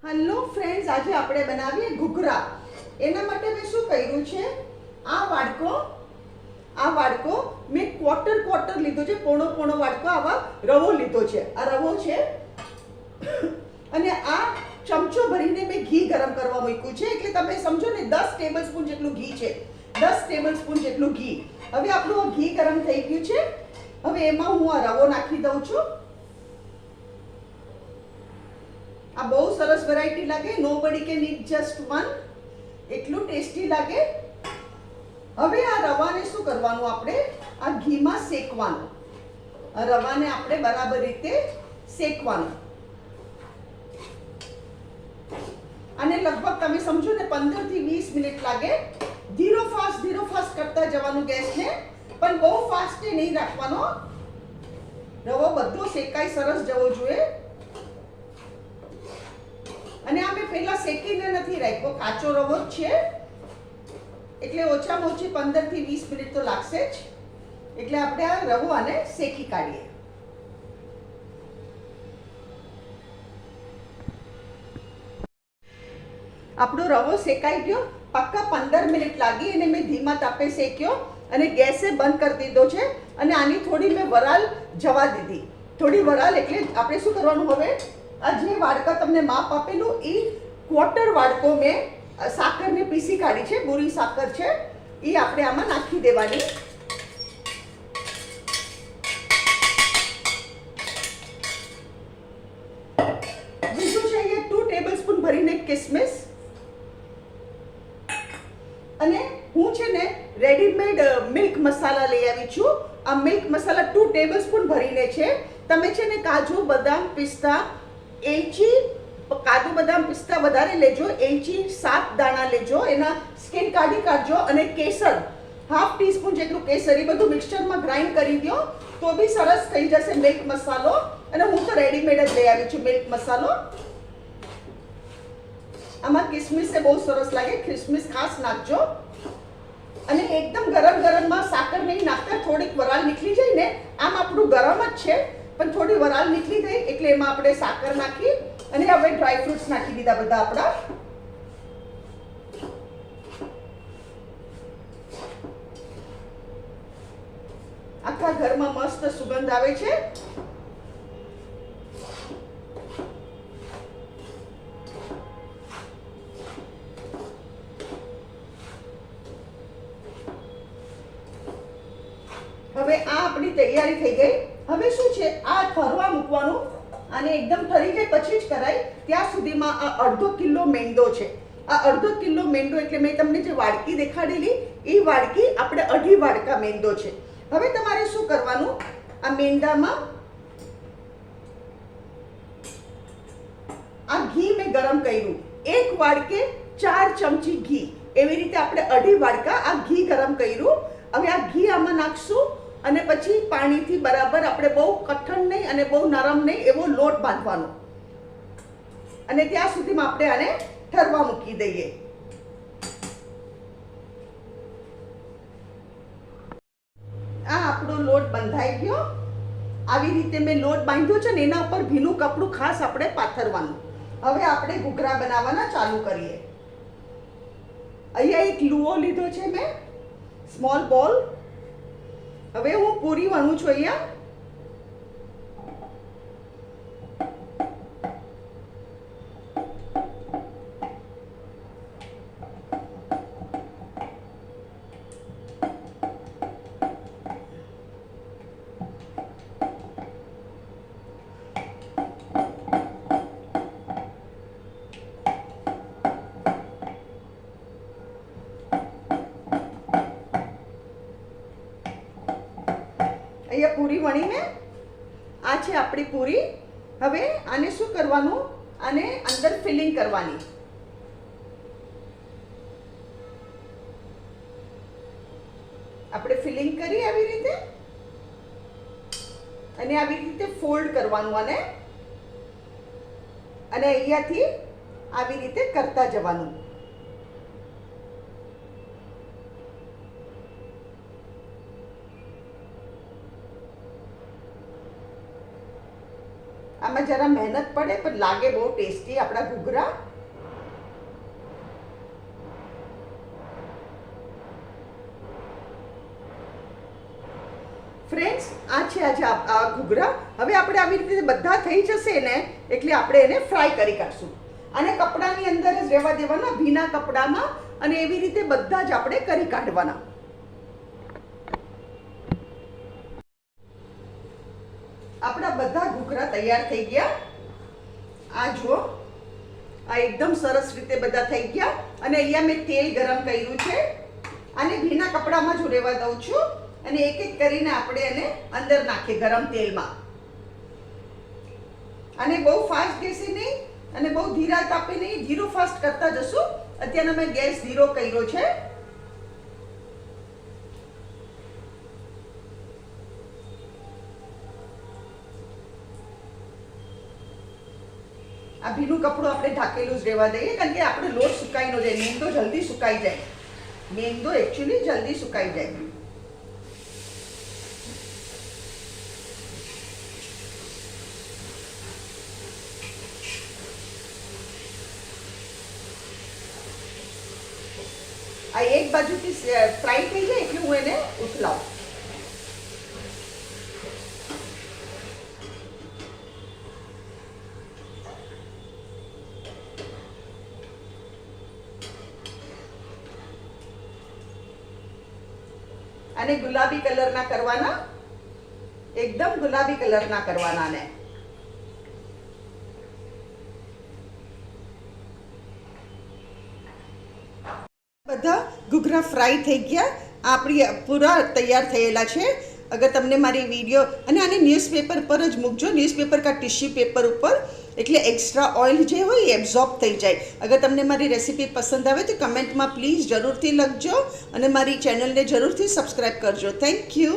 Hello friends, આજે આપણે બનાવીએ ઘૂઘરા. એના માટે મેં શું કર્યું છે, આ વાડકો મેં ક્વાર્ટર લીધો છે, પોણો વાડકો આવા રવો લીધો છે. આ રવો છે અને આ ચમચો ભરીને મેં ઘી ગરમ કરવા મૂક્યું છે. એટલે તમે સમજો ને 10 ટેબલ સ્પૂન જેટલું ઘી છે, 10 ટેબલ સ્પૂન જેટલું ઘી. હવે આપણું ઘી ગરમ થઈ ગયું છે. હવે એમાં હું આ રવો નાખી દઉં છું. આ બહુ સરસ વેરાયટી લાગે. Nobody can eat just one. એટલું ટેસ્ટી લાગે. હવે આ રવાને શું કરવાનું, આપણે આ ઘીમાં શેકવાનું. આ રવાને આપણે બરાબર રીતે શેકવાનું. અને લગભગ તમે સમજો ને 15 થી 20 મિનિટ લાગે. ધીરો ફાસ્ટ કરતા જવાનું ગેસને, પણ બહુ ફાસ્ટ નહીં રાખવાનો. રવો બધો શેકાઈ સરસ જવો જોઈએ. અને આ મેં પહેલા શેકીને નથી રાખ્યો, કાચો રવો જ છે. એટલે ઓછામાં ઓછી 15 થી 20 મિનિટ તો લાગશે જ. એટલે આપણે આ રવો આને શેકી કાઢીએ. આપણો રવો શેકાઈ ગયો. પાક્કા 15 મિનિટ લાગી અને મેં ધીમા તાપે શેક્યો અને ગેસે બંધ કરી દીધો છે. અને આની થોડી મેં વરાળ જવા દીધી. થોડી વરાળ એટલે આપણે શું કરવાનું, હવે આ જે વાડકા તમને માપ આપેલું એ ક્વાર્ટર વાડકો મેં સાકરને પીસી કાઢી છે, બુરી સાકર છે, એ આપણે આમાં નાખી દેવાની. બીજું છે અહીંયા 2 ટેબલ સ્પૂન ભરીને કિસમિસ. અને હું છે ને રેડીમેડ મિલ્ક મસાલા લઈ આવી છું. આ મિલ્ક મસાલા 2 ટેબલ સ્પૂન ભરીને છે. તમે છે ને કાજુ બદામ પિસ્તા એલચી, કાજુ બદામ પિસ્તા વધારે લેજો, એલચી 7 દાણા લેજો, એના સ્કિન કાઢી કાઢજો. અને કેસર હાફ ટીસ્પૂન જેટલું કેસર, એ બધું મિક્સચરમાં ગ્રાઇન્ડ કરી દો તો બી સરસ થઈ જશે મિલ્ક મસાલો. અને હું તો રેડીમેડ જ લઈ આવી છું મિલ્ક મસાલો. આમાં કિસમિસ એ બહુ સરસ લાગે, કિસમિસ ખાસ નાખજો. અને એકદમ ગરમમાં સાકર નહીં નાખતા, થોડીક વરાળ નીકળી જાય ને, આમ આપણું ગરમ જ છે પણ થોડી વરાળ નીકળી ગઈ એટલે એમાં આપણે સાકર નાખી અને હવે ડ્રાય ફ્રૂટ્સ નાખી દીધા બધા આપણા. આખા ઘરમાં મસ્ત સુગંધ આવે છે. હવે આ આપણી તૈયારી થઈ ગઈ. હવે શું છે, આ ઠરવા મૂકવાનું. આને એકદમ ઠરી જાય પછી જ કરાય. ત્યાં સુધીમાં આ અડધો કિલો મેંદો છે. આ અડધો કિલો મેંદો એટલે મેં તમને જે વાડકી દેખાડેલી એ વાડકી આપણે 2.5 વાડકા મેંદો છે. હવે તમારે શું કરવાનું, આ મેંદામાં આ ઘી મેં ગરમ કર્યું. 1 વાડકે 4 ચમચી ઘી, એવી રીતે આપણે 2.5 વાડકા આ ઘી ગરમ કર્યું. હવે આ ઘી આમાં નાખશું અને પછી પાણીથી બરાબર, આપણે બહુ કઠણ નહીં અને બહુ નરમ નહીં એવો લોટ બાંધવાનો. અને ત્યાં સુધીમાં આપણે આને ઠરવા મૂકી દઈએ. આ આપણો લોટ બંધાઈ ગયો. આવી રીતે મેં લોટ બાંધ્યો છે ને, એના ઉપર ભીનું કપડું ખાસ આપણે પાથરવાનું. હવે આપણે ઘૂઘરા બનાવવાના ચાલુ કરીએ. અહીંયા એક લુઓ લીધો છે મેં, સ્મોલ બોલ. હવે હું પૂરી વણું છું અહીંયા. અહીંયા પૂરી વણીને આ છે આપણી પૂરી. હવે આને શું કરવાનું, આને અંદર ફિલિંગ કરવાની. આપણે ફિલિંગ કરી આવી રીતે અને આવી રીતે ફોલ્ડ કરવાનું આને. અને અહીંયાથી આવી રીતે કરતા જવાનું. આમાં જરા મહેનત પડે પણ લાગે બહુ ટેસ્ટી આપણા ઘૂઘરા. ફ્રેન્ડ્સ, આ છે આજે આ ઘૂઘરા. હવે આપણે આવી રીતે બધા થઈ જશે ને એટલે આપણે એને ફ્રાય કરી કાઢશું. અને કપડાની અંદર જ રહેવા દેવાના, ભીના કપડામાં, અને એવી રીતે બધા જ આપણે કરી કાઢવાના. આપણા બધા ઘૂઘરા તૈયાર થઈ ગયા. આ જુઓ, આ એકદમ સરસ રીતે બધા થઈ ગયા. અને અહીંયા મેં તેલ ગરમ કર્યું છે. આને ભીના કપડામાં જ રહેવા દઉં છું અને એક એક કરીને આપણે એને અંદર નાખીએ ગરમ તેલમાં. અને બહુ ફાસ્ટ ગેસે નહીં અને બહુ ધીરા તાપે નહીં, ધીરો ફાસ્ટ કરતા જશું. અત્યારે મેં ગેસ ધીરો કર્યો છે. આ ભીનું કપડું આપણે ઢાંકેલું જ રહેવા દઈએ, કારણ કે આપણે લોટ સુકાઈ ન જાય. મેંદો જલ્દી સુકાઈ જાય. મેંદો એકચ્યુઅલી જલ્દી સુકાઈ જાય. આ એક બાજુથી ફ્રાય થઈ જાય એટલે હું એને ઉથલાવું. અને ગુલાબી કલરના કરવાના, એકદમ ગુલાબી કલરના કરવાના ને. બધા ઘૂઘરા ફ્રાય થઈ ગયા. આપણી પૂરા તૈયાર થયેલા છે. અગર તમને મારી વિડીયો, અને આને ન્યૂઝપેપર પર જ મૂકજો, ન્યૂઝપેપર કા ટિશ્યુ પેપર ઉપર, એટલે એક્સ્ટ્રા ઓઇલ જે હોય એ એબ્ઝોર્બ થઈ જાય. અગર તમને મારી રેસીપી પસંદ આવે તો કમેન્ટમાં પ્લીઝ જરૂરથી લખજો અને મારી ચેનલને જરૂરથી સબસ્ક્રાઈબ કરજો. Thank you.